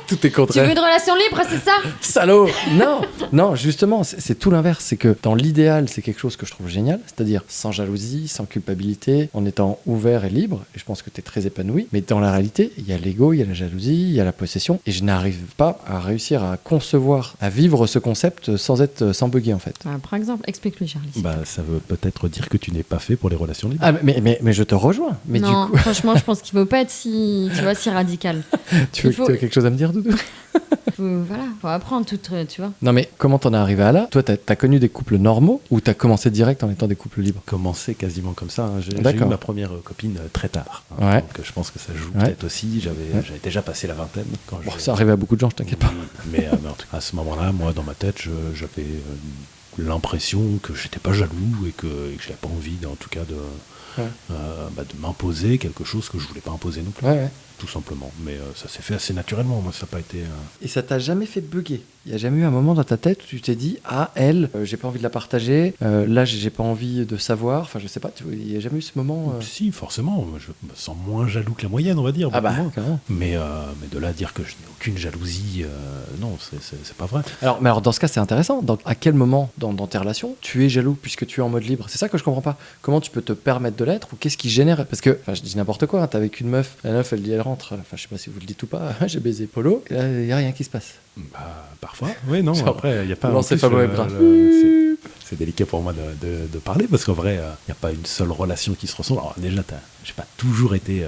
Tout est Tu contraire. veux une relation libre, c'est ça? Salaud. Non, non, justement, c'est tout l'inverse. C'est que dans l'idéal, c'est quelque chose que je trouve génial, c'est-à-dire sans jalousie, sans culpabilité, en étant ouvert et libre. Et je pense que tu es très épanoui. Mais dans la réalité, il y a l'ego, il y a la jalousie, il y a la possession. Et je n'arrive pas à réussir à concevoir, à vivre ce concept sans bugger en fait. Ah, par exemple, explique-lui, Charlie. Bah, ça veut peut-être dire que tu n'es pas fait pour les relations libres. Ah, mais je te rejoins. Mais non, du coup, franchement, je pense qu'il ne faut pas être si, tu vois, si radical. tu il faut- as quelque chose à me dire, Doudou? Faut apprendre tout, tu vois. Non, mais comment t'en es arrivé à là? Toi, t'as connu des couples normaux ou t'as commencé direct en étant des couples libres? Commencé quasiment comme ça. J'ai eu D'accord. ma première copine très tard. Ouais. Donc je pense que ça joue Ouais. peut-être aussi. J'avais déjà passé la vingtaine. Quand Bon, j'ai- ça arrivait à beaucoup de gens, je t'inquiète pas. Mais en tout cas, à ce moment-là, moi, dans ma tête, j'avais l'impression que j'étais pas jaloux et que j'avais pas envie, en tout cas, Ouais. de m'imposer quelque chose que je voulais pas imposer non plus. Ouais, ouais. Tout simplement. Mais ça s'est fait assez naturellement. Moi, ça n'a pas été. Et ça t'a jamais fait bugger? Il n'y a jamais eu un moment dans ta tête où tu t'es dit, ah, elle, j'ai pas envie de la partager, là, j'ai pas envie de savoir, enfin, je sais pas, il n'y a jamais eu ce moment. Si, forcément. Je me sens moins jaloux que la moyenne, on va dire. Ah, bah, beaucoup moins. carrément. Mais de là à dire que je n'ai aucune jalousie, non, c'est pas vrai. Alors, dans ce cas, c'est intéressant. Donc, à quel moment dans tes relations tu es jaloux puisque tu es en mode libre? C'est ça que je comprends pas. Comment tu peux te permettre de l'être ou qu'est-ce qui génère? Parce que, enfin, je dis n'importe quoi, hein, t'es avec une meuf, la meuf, elle dit, elle rentre, enfin, je sais pas si vous le dites ou pas, j'ai baisé Polo, et là, il n'y a rien qui se passe. Bah, parfois. Oui, non, Genre, après, il n'y a pas. lancer en plus, Fabio Ebra. c'est délicat pour moi de parler parce qu'en vrai, il n'y a pas une seule relation qui se ressemble. Alors, déjà, j'ai pas toujours été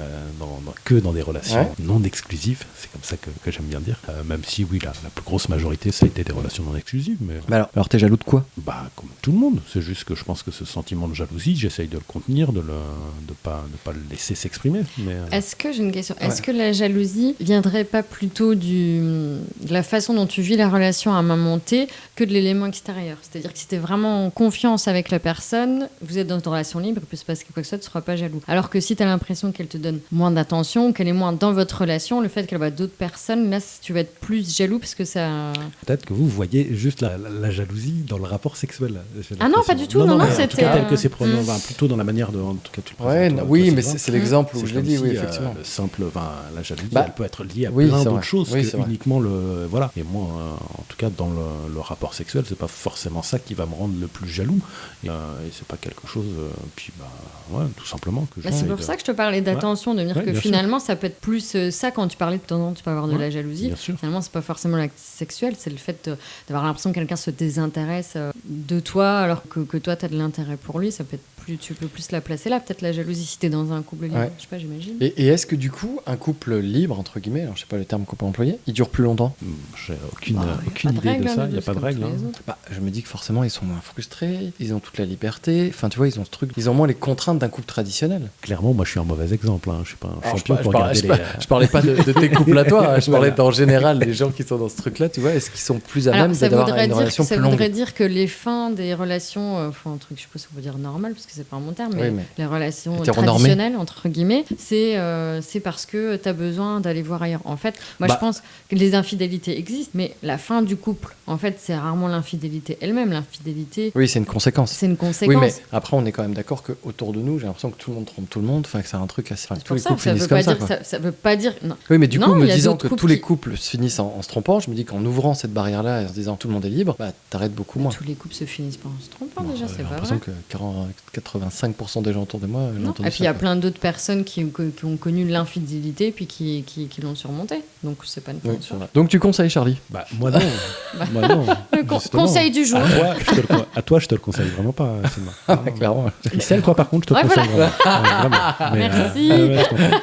que dans des relations Ouais. non exclusives. C'est comme ça que j'aime bien dire. Même si, oui, la plus grosse majorité, ça a été des relations non exclusives. Mais Mais alors t'es jaloux de quoi? bah, comme tout le monde. C'est juste que je pense que ce sentiment de jalousie, j'essaye de le contenir, de pas le laisser s'exprimer. Mais Est-ce que, j'ai une question, est-ce que la jalousie viendrait pas plutôt de la façon dont tu vis la relation à un moment T que de l'élément extérieur? C'est-à-dire que si tu es vraiment en confiance avec la personne, vous êtes dans une relation libre, il peut se passer quoi que ce soit, tu ne seras pas jaloux. Alors que si tu as l'impression qu'elle te donne moins d'attention, qu'elle est moins dans votre relation, le fait qu'elle voit d'autres personnes, là, tu vas être plus jaloux parce que ça... peut-être que vous voyez juste la jalousie dans le rapport sexuel. J'ai Ah non, l'impression. pas du tout, non, mais en c'était, tout cas, tel que c'est Mm. enfin, plutôt dans la manière de. En tout cas, tu le Ouais, présentes, toi, oui, toi, mais Sylvain. c'est l'exemple où C'est je l'ai comme dit, si, oui, effectivement. le simple, la jalousie, Bah, elle peut être liée à oui, plein c'est d'autres vrai. choses Oui, que c'est vrai. uniquement le. Voilà. Et moi, en tout cas, dans le rapport sexuel, c'est pas forcément ça qui va me rendre le plus jaloux. Et c'est pas quelque chose. Puis, bah, ouais, tout simplement que Bah, j'essaye pour ça que je te parlais d'attention, de dire Ouais, que bien finalement, ça peut être plus ça quand tu parlais de temps en temps, tu peux avoir de la jalousie. bien sûr. Finalement, c'est pas forcément l'acte sexuel, c'est le fait d'avoir l'impression que quelqu'un se désintéresse de toi alors que toi, tu as de l'intérêt pour lui. Ça peut être plus, tu peux plus la placer là. Peut-être la jalousie si tu es dans un couple libre. Ouais. Je sais pas, j'imagine. Et est-ce que du coup, un couple libre, entre guillemets, alors je sais pas le terme qu'on peut employer, il dure plus longtemps? J'ai aucune, Bah, y a aucune pas de idée règle, de hein, ça, de il n'y a plus pas de comme règle. tous les hein. autres. Bah, je me dis que forcément, ils sont moins frustrés, ils ont toute la liberté. Enfin, tu vois, ils ont ce truc, ils ont moins les contraintes d'un couple traditionnel. Clairement, moi je suis un mauvais exemple, hein. Je suis pas un Alors, champion pour regarder les... je parlais pas de tes couples à toi, hein. Je parlais en général des gens qui sont dans ce truc-là, tu vois, est-ce qu'ils sont plus à Alors, même ça d'avoir voudrait une dire, relation ça plus longue? voudrait dire que les fins des relations, enfin un truc, je sais pas si on peut dire normal parce que c'est pas un bon terme, mais, Oui, mais les relations hétéronormées. traditionnelles entre guillemets, c'est parce que tu as besoin d'aller voir ailleurs. En fait, moi Bah. je pense que les infidélités existent, mais la fin du couple, en fait, c'est rarement l'infidélité elle-même. L'infidélité, Oui, c'est une conséquence. c'est une Oui, conséquence. mais après, on est quand même d'accord qu'autour de nous, j'ai l'impression que tout le monde trompe tout le monde, enfin que c'est un truc assez. Enfin, C'est tous pour les ça, couples ça finissent veut comme pas ça. dire, Quoi. ça veut pas dire. Non. Oui, mais du Non, coup, il me y a disant d'autres que couples tous les qui- couples se finissent en se trompant, je me dis qu'en ouvrant cette barrière-là et en se disant tout le monde est libre, bah t'arrêtes beaucoup moins. Tous les couples se finissent pas en se trompant Bon, déjà, j'ai c'est pas l'impression vrai. que 85% des gens autour de moi, j'ai Non. entendu Et puis il y ça, a quoi. plein d'autres personnes qui ont connu l'infidélité puis qui l'ont surmonté. Donc c'est pas une fin Oui, en c'est soi. vrai. Donc tu conseilles Charlie? Bah, moi non. Moi non. Justement. Conseil du jour. À toi, je te le conseille vraiment pas, Sylvain. Ah, clairement. Christelle, toi par contre, je te le Ouais, conseille vraiment. Ouais, vraiment. Mais, Merci. je comprends.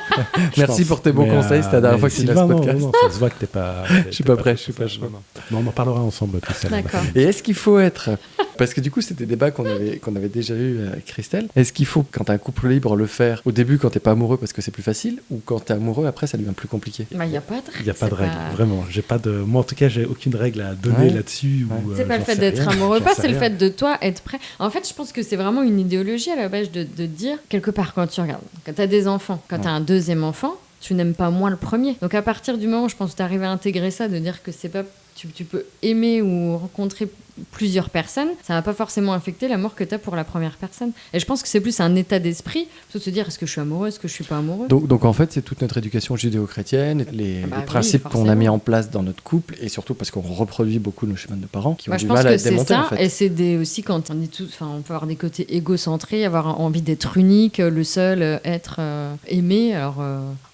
Je Merci pense. pour tes bons Mais, conseils, c'était la dernière mais fois que tu viens à Sylvain, ce non, podcast. non, ça se voit que t'es pas. Je suis pas prêt, je suis pas chaud. Non, non. Mais on en parlera ensemble, Christelle. D'accord. Et est-ce qu'il faut être... Parce que du coup, c'était des débats qu'on avait déjà eu avec Christelle. Est-ce qu'il faut, quand t'es un couple libre, le faire au début quand t'es pas amoureux parce que c'est plus facile, ou quand t'es amoureux, après, ça devient plus compliqué? Bah, il n'y a pas de règle. Il n'y a pas de c'est règle, vraiment. J'ai pas de... Moi, en tout cas, j'ai aucune règle à donner Ouais. là-dessus. Ouais. ou, C'est pas le j'en fait sais d'être rien, amoureux, j'en pas, sais c'est le rien. fait de toi être prêt. En fait, je pense que c'est vraiment une idéologie à la base de dire, quelque part, quand tu regardes, quand tu as des enfants, quand tu as un deuxième enfant, tu n'aimes pas moins le premier. Donc à partir du moment où je pense que tu arrives à intégrer ça, de dire que c'est pas tu peux aimer ou rencontrer plusieurs personnes, ça va pas forcément affecter l'amour que tu as pour la première personne. Et je pense que c'est plus un état d'esprit, plutôt de se dire est-ce que je suis amoureux, est-ce que je suis pas amoureux. Donc en fait, c'est toute notre éducation judéo-chrétienne, les Ah bah oui, principes qu'on a forcément. mis en place dans notre couple, et surtout parce qu'on reproduit beaucoup nos schémas de parents qui ont Moi, je du pense mal à que être c'est démontés, ça, en fait. et c'est aussi quand on est tous, enfin, on peut avoir des côtés égocentrés, avoir envie d'être unique, le seul, être aimé. Alors,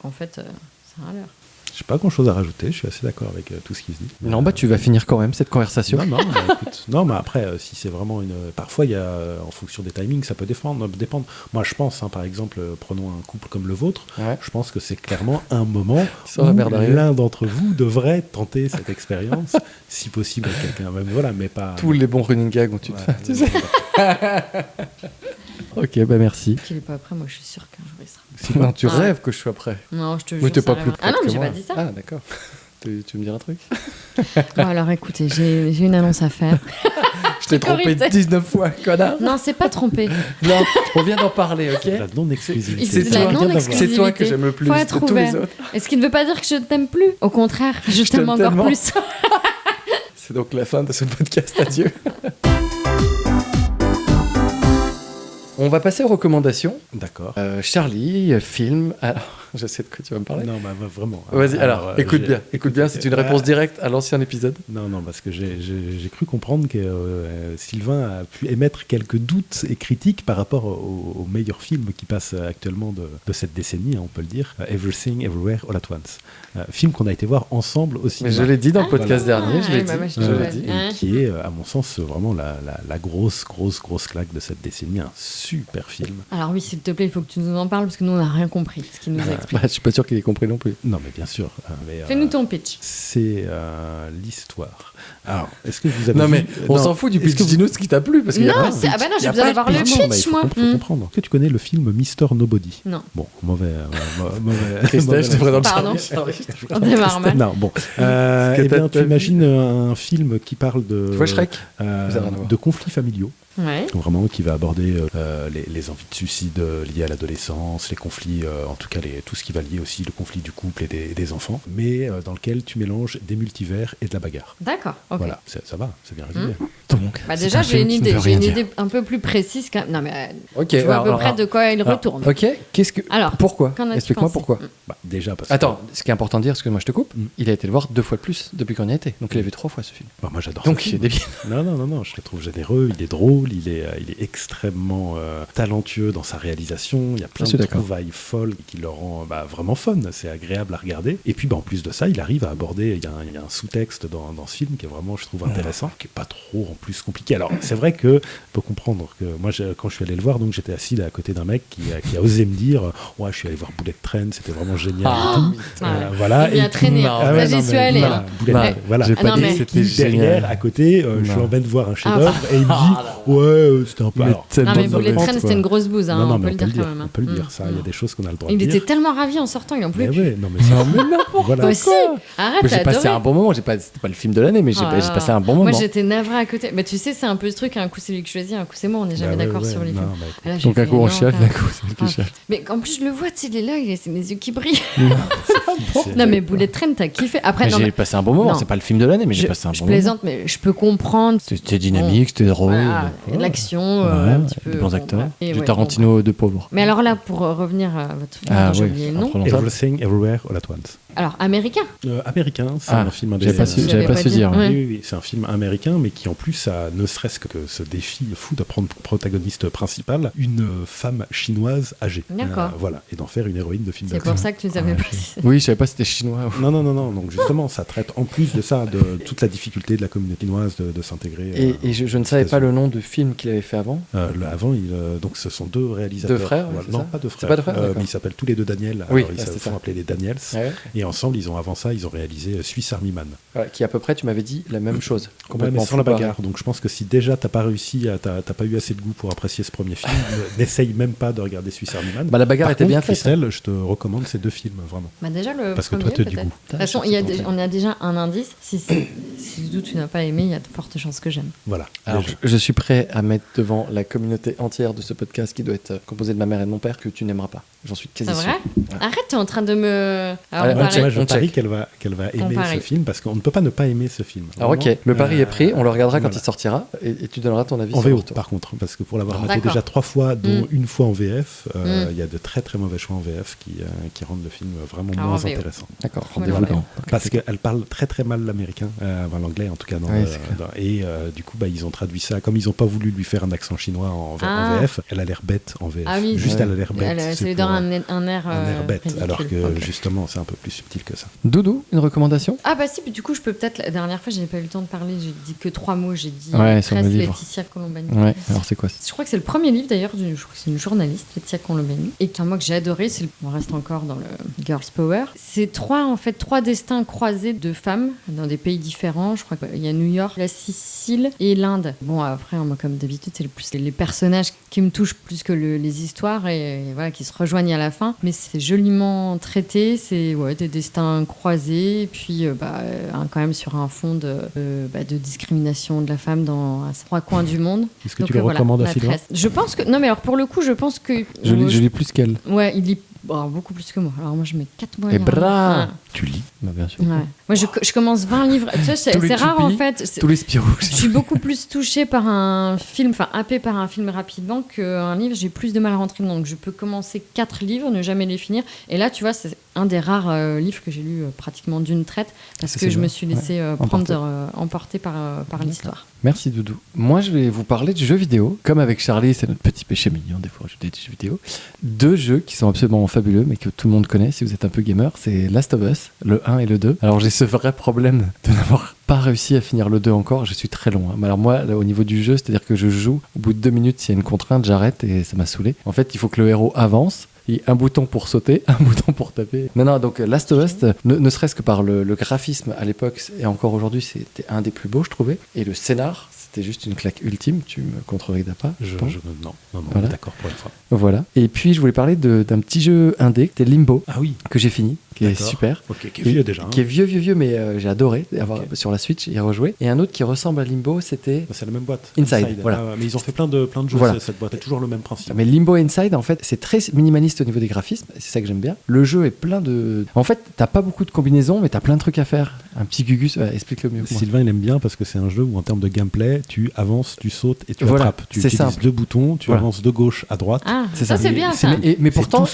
en fait, c'est un leurre. J'ai pas grand chose à rajouter, je suis assez d'accord avec tout ce qui se dit. Non, bah tu vas finir quand même cette conversation. Non, bah, écoute, non, mais après, si c'est vraiment une. Parfois, il y a, en fonction des timings, ça peut dépendre. Moi, je pense, hein, par exemple, prenons un couple comme le vôtre, Ouais. je pense que c'est clairement un moment Sans la où merde arriver. l'un d'entre vous devrait tenter cette expérience, si possible avec quelqu'un même. Voilà, mais pas. Tous les bons running gags dont tu te Ouais, fais. Tu sais. Ok, bah merci. Qu'il est pas après, moi, je suis sûre qu'un jour il sera. Non, tu Ah. rêves que je sois prêt. Non, je te jure. Mais t'es ça pas arrivera. plus près Ah non, mais que j'ai moi. pas dit ça. Ah, d'accord. Tu me diras un truc? Bon, alors écoutez, j'ai une annonce à faire. Je t'ai trompé Correcté. 19 fois, connard. Non, c'est pas trompé. Non, on vient d'en parler, ok? La non-exclusivité. C'est de la toi. non-exclusivité. C'est toi que j'aime le plus Faut de être tous les ouvert. autres. Et ce qui ne veut pas dire que je t'aime plus. Au contraire, je t'aime t'aime encore tellement. plus. C'est donc la fin de ce podcast. Adieu. On va passer aux recommandations. D'accord. Charlie, film. Alors, je sais de quoi tu vas me parler. Non, bah, vraiment. Vas-y, alors, écoute bien. Écoute bien, c'est une réponse directe à l'ancien épisode. Non, parce que j'ai cru comprendre que Sylvain a pu émettre quelques doutes et critiques par rapport au meilleur film qui passe actuellement de cette décennie, hein, on peut le dire, Everything, Everywhere, All at Once. Film qu'on a été voir ensemble au Mais cinéma. je l'ai dit dans le Ah, podcast dernier, je l'ai ouais, bah, dit. moi, je Je te l'ai dis. dit. Hein. Et qui est, à mon sens, vraiment la grosse claque de cette décennie. Un super film. Alors oui, s'il te plaît, il faut que tu nous en parles parce que nous, on n'a rien compris ce qu'il nous a expliqué. Bah, je suis pas sûr qu'il ait compris non plus. Non, mais bien sûr. Mais, Fais-nous ton pitch. c'est l'histoire. Alors, est-ce que vous avez Non, vu- mais on non, s'en fout du est-ce pitch. que vous- Dis-nous ce qui t'a plu. Parce qu'il y a Non, pas- c'est- ah bah non, il y j'ai a besoin pas de d'avoir le pitch. Non, mais pitch, il moi. faut comprendre. Est-ce que tu connais le film Mister Nobody? Non. Bon, mauvais. Christelle, je te présente Pardon. Charlie. On démarre mal. Non, bon. que Eh bien, t'as tu vu imagines un film qui parle de, Tu vois Shrek? Ça n'a rien à voir. de conflits familiaux. Ouais. Donc vraiment qui va aborder les envies de suicide liées à l'adolescence, les conflits, en tout cas tout ce qui va lier aussi le conflit du couple et des enfants, mais dans lequel tu mélanges des multivers et de la bagarre. D'accord. Ok. Voilà, ça va, c'est bien résumé. Donc, Bah c'est déjà, un j'ai film une qui ne idée. veut J'ai rien une dire. idée un peu plus précise. Non, mais Ok. je vois à peu alors, près de quoi il alors, retourne. Ok. Qu'est-ce que. Alors, Pourquoi? qu'en as-tu Explique-moi pensé pourquoi. Bah, déjà parce Attends, ce qui est important de dire, excuse-moi, je te coupe, Mm. il a été le voir 2 fois de plus depuis qu'on y était. Donc il a vu 3 fois ce film. que moi j'adore Donc ce il est film. débile. Non, je le trouve généreux, il est drôle, cool. Il est extrêmement talentueux dans sa réalisation. Il y a plein de trouvailles folles qui le rend vraiment fun. C'est agréable à regarder. Et puis en plus de ça, il arrive à aborder. Il y a un sous-texte dans ce film qui est vraiment, je trouve, intéressant, qui est pas trop en plus compliqué. Alors c'est vrai que faut comprendre que moi, quand je suis allé le voir, donc j'étais assis là, à côté d'un mec qui a osé me dire, ouais, je suis allé voir Bullet Train, c'était vraiment génial. Voilà. Il a traîné. Ça, j'y suis allé. Voilà. J'ai pas dit que c'était génial. Derrière, à côté, je suis en train de voir un chef-d'œuvre et il me dit, ouais, c'était un peu. Mais Bullet Train, c'était une grosse bouse, on peut le dire quand même. On peut le dire, ça. Il y a des choses qu'on a le droit de dire. Il était tellement ravi en sortant, il en pouvait plus. Non, mais n'importe quoi. Arrête, j'ai passé un bon moment. C'était pas le film de l'année, mais j'ai passé un bon moment. Moi, j'étais navrée à côté. Mais tu sais, c'est un peu ce truc, un coup c'est lui qui choisit, un coup c'est moi, on n'est jamais d'accord sur les films. Donc un coup on chiale, un coup c'est lui qui chiale. Mais en plus je le vois, tu sais, il est là, c'est mes yeux qui brillent. Non mais Bullet Train, t'as kiffé. Après, j'ai passé un bon moment, c'est pas le film de l'année, mais j'ai passé un bon moment. Je plaisante, mais je peux comprendre. C'était dynamique, c'était drôle. L'action, un petit peu. Des bons acteurs. Du Tarantino de pauvre. Mais alors là, pour revenir à votre film, j'ai oublié le nom. Everything, Everywhere, All at Once. Alors, américain. Américain, c'est un film américain. J'avais pas su dire. Oui, c'est un film américain, mais qui en plus a ne serait-ce que ce défi fou de prendre protagoniste principale une femme chinoise âgée. D'accord. Voilà, et d'en faire une héroïne de film d'action. C'est pour ça que tu nous avais précisé. Oui, je savais pas si c'était chinois. Non. Donc justement, ça traite en plus de ça, de toute la difficulté de la communauté chinoise de s'intégrer. Et je ne savais pas le nom du film qu'il avait fait avant. Avant, donc ce sont deux réalisateurs. Deux frères. Non, pas deux frères. C'est pas deux frères. Mais ils s'appellent tous les deux Daniel. Oui, alors, ils se font appeler les Daniels. Et ensemble, avant ça, ils ont réalisé Swiss Army Man. Qui à peu près, tu m'avais dit la même chose. Complètement sans la bagarre. Donc je pense que si déjà t'as pas réussi, t'as pas eu assez de goût pour apprécier ce premier film, n'essaye même pas de regarder Swiss Army Man. La bagarre était bien faite. Christelle, je te recommande ces deux films, vraiment. Déjà le parce premier, que toi, tu as du peut-être. goût. De toute façon, on a déjà un indice. Si du tout tu n'as pas aimé, il y a de fortes chances que j'aime. Voilà. Alors, je suis prêt à mettre devant la communauté entière de ce podcast qui doit être composé de ma mère et de mon père que tu n'aimeras pas. J'en suis quasi sûr. C'est vrai ? Arrête, t'es en train de me... Je parie qu'elle va aimer ce film parce qu'on ne peut pas ne pas aimer ce film. Alors ok, le pari est pris, on le regardera quand il sortira et tu donneras ton avis en VO par contre, parce que pour l'avoir maté déjà 3 fois, dont une fois en VF, il y a de très très mauvais choix en VF qui rendent le film vraiment moins intéressant. D'accord, rendez-vous dans. Parce qu'elle parle très très mal l'américain, l'anglais en tout cas. Et du coup, ils ont traduit ça, comme ils n'ont pas voulu lui faire un accent chinois en VF, elle a l'air bête en VF. Juste elle a l'air bête. C'est dans un air bête, ridicule. alors que justement c'est un peu plus subtil que ça. Doudou, une recommandation ? Ah bah si, du coup je peux peut-être, la dernière fois j'ai pas eu le temps de parler, j'ai dit que 3 mots, j'ai dit sur le livre. Laetitia Colombani. Ouais, alors c'est quoi ? Je crois que c'est le premier livre d'ailleurs, je crois que c'est une journaliste, Laetitia Colombani, et moi que j'ai adoré, on reste encore dans le Girls Power. C'est 3 destins croisés de femmes dans des pays différents, je crois qu'il y a New York, la Sicile et l'Inde. Bon après, moi comme d'habitude, c'est plus les personnages qui me touchent plus que les histoires et voilà, qui se rejoignent à la fin, mais c'est joliment traité, c'est des destins croisés, et puis quand même sur un fond de discrimination de la femme à 3 coins du monde. Est-ce que tu le recommandes à Sylvain ? Je pense que... Non mais alors pour le coup, je pense que... Je lis plus qu'elle. Ouais, il lit beaucoup plus que moi. Alors moi je mets 4 mois. Et bra Tu lis ? Bien sûr. Ouais. Moi je commence 20 livres. Tu vois, c'est rare en fait. Tous les Spirou. Je suis beaucoup plus touchée par un film, happée par un film rapidement qu'un livre. J'ai plus de mal à rentrer dedans. Donc je peux commencer 4 livres, ne jamais les finir. Et là, tu vois, c'est un des rares livres que j'ai lu pratiquement d'une traite parce que je me suis laissée emporter par l'histoire. Merci Doudou. Moi, je vais vous parler de jeux vidéo. Comme avec Charlie, c'est notre petit péché mignon, des fois, je dis des jeux vidéo. 2 jeux qui sont absolument fabuleux, mais que tout le monde connaît si vous êtes un peu gamer. C'est Last of Us, le 1 et le 2. Alors, j'ai ce vrai problème de n'avoir pas réussi à finir le 2 encore. Je suis très loin. Alors moi, là, au niveau du jeu, c'est-à-dire que je joue. Au bout de 2 minutes, s'il y a une contrainte, j'arrête et ça m'a saoulé. En fait, il faut que le héros avance. Et un bouton pour sauter, un bouton pour taper. Non, donc Last of Us, ne serait-ce que par le graphisme à l'époque, et encore aujourd'hui, c'était un des plus beaux, je trouvais. Et le scénar, c'était juste une claque ultime. Tu me contreridas pas ? Non, voilà. D'accord pour une fois. Voilà. Et puis, je voulais parler d'un petit jeu indé, qui était Limbo, que j'ai fini, qui est super. Qui est vieux déjà. Qui est vieux, mais j'ai adoré avoir sur la Switch, y rejouer. Et un autre qui ressemble à Limbo, c'était... C'est la même boîte. Inside. Voilà. Mais ils ont fait plein de jeux, voilà. Cette boîte est toujours le même principe. Mais Limbo et Inside, en fait, c'est très minimaliste au niveau des graphismes, c'est ça que j'aime bien. Le jeu est plein de... En fait, t'as pas beaucoup de combinaisons, mais t'as plein de trucs à faire. Un petit gugus, explique-le mieux. Sylvain, il aime bien parce que c'est un jeu où en termes de gameplay, tu avances, tu sautes et tu attrapes. Tu utilises simple. 2 boutons, tu avances de gauche à droite. Ah, ça c'est bien ça. Mais pourtant,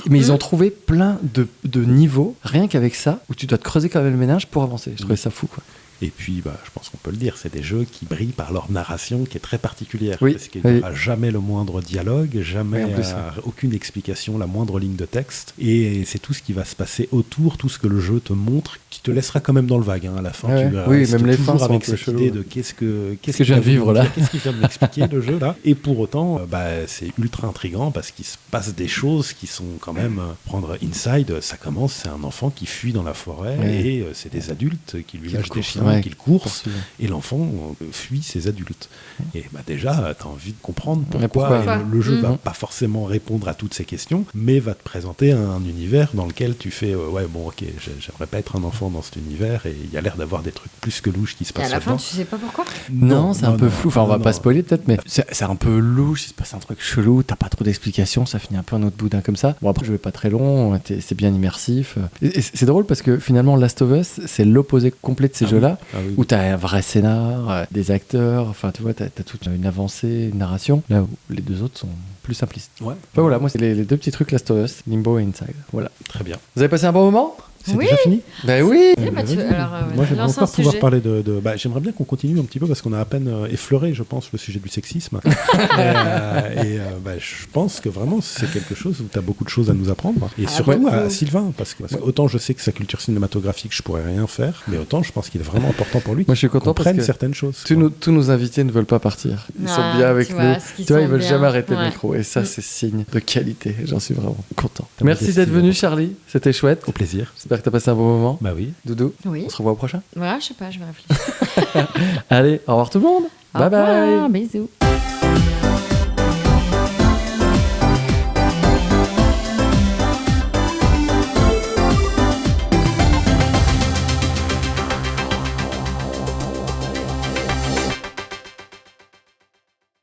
ils ont trouvé plein de niveaux, rien qu'avec ça, où tu dois te creuser quand même le ménage pour avancer. Je trouvais ça fou, quoi. Et puis, je pense qu'on peut le dire, c'est des jeux qui brillent par leur narration qui est très particulière. Oui, Parce qu'il n'y aura jamais le moindre dialogue, jamais Oui, en plus, aucune explication, la moindre ligne de texte. Et c'est tout ce qui va se passer autour, tout ce que le jeu te montre, qui te laissera quand même dans le vague. Hein. À la fin, tu oui, restes même les fins toujours sont un avec peu cette chelou. idée de qu'est-ce que je viens de vivre là. Qu'est-ce qu'il vient de m'expliquer le jeu là. Et pour autant, c'est ultra intriguant parce qu'il se passe des choses qui sont quand même... prendre Inside, ça commence, c'est un enfant qui fuit dans la forêt et c'est des adultes qui lui lâchent des chiens, qui le coursent, et l'enfant fuit ses adultes. Et déjà, tu as envie de comprendre pourquoi. Le jeu va pas forcément répondre à toutes ces questions, mais va te présenter un univers dans lequel tu fais j'aimerais pas être un enfant dans cet univers, et il y a l'air d'avoir des trucs plus que louches qui se passent à la là-dedans. fin, tu sais pas pourquoi? Non, c'est un peu flou. Enfin, on va pas spoiler peut-être, mais c'est un peu louche. Il se passe un truc chelou. T'as pas trop d'explications. Ça finit un peu en autre boudin comme ça. Bon, après, je vais pas très long. C'est bien immersif. Et c'est drôle parce que finalement, Last of Us, c'est l'opposé complet de ces jeux-là, où t'as un vrai scénar, des acteurs. Enfin, tu vois, t'as toute une avancée, une narration. Là où les deux autres sont plus simplistes. Ouais. Enfin, voilà, moi, c'est les deux petits trucs Last of Us, Limbo et Inside. Voilà. Très bien. Vous avez passé un bon moment? C'est déjà fini? Ben oui. Moi, j'aimerais encore pouvoir parler de... j'aimerais bien qu'on continue un petit peu parce qu'on a à peine effleuré, je pense, le sujet du sexisme. Je pense que vraiment, c'est quelque chose où tu as beaucoup de choses à nous apprendre. Et surtout à Sylvain, parce que autant je sais que sa culture cinématographique, je pourrais rien faire, mais autant je pense qu'il est vraiment important pour lui Moi, je suis content qu'on prenne parce que certaines choses. Tous nos invités ne veulent pas partir. Ils sont bien avec nous. Tu vois, ils veulent jamais arrêter le micro. Et ça, c'est signe de qualité. J'en suis vraiment content. Merci d'être venu, Charlie. C'était chouette. Au plaisir. J'espère que tu as passé un bon moment. Bah oui. Doudou, Oui. on se revoit au prochain. Voilà, je sais pas, je vais réfléchir. Allez, au revoir tout le monde. Bye bye. Bisous.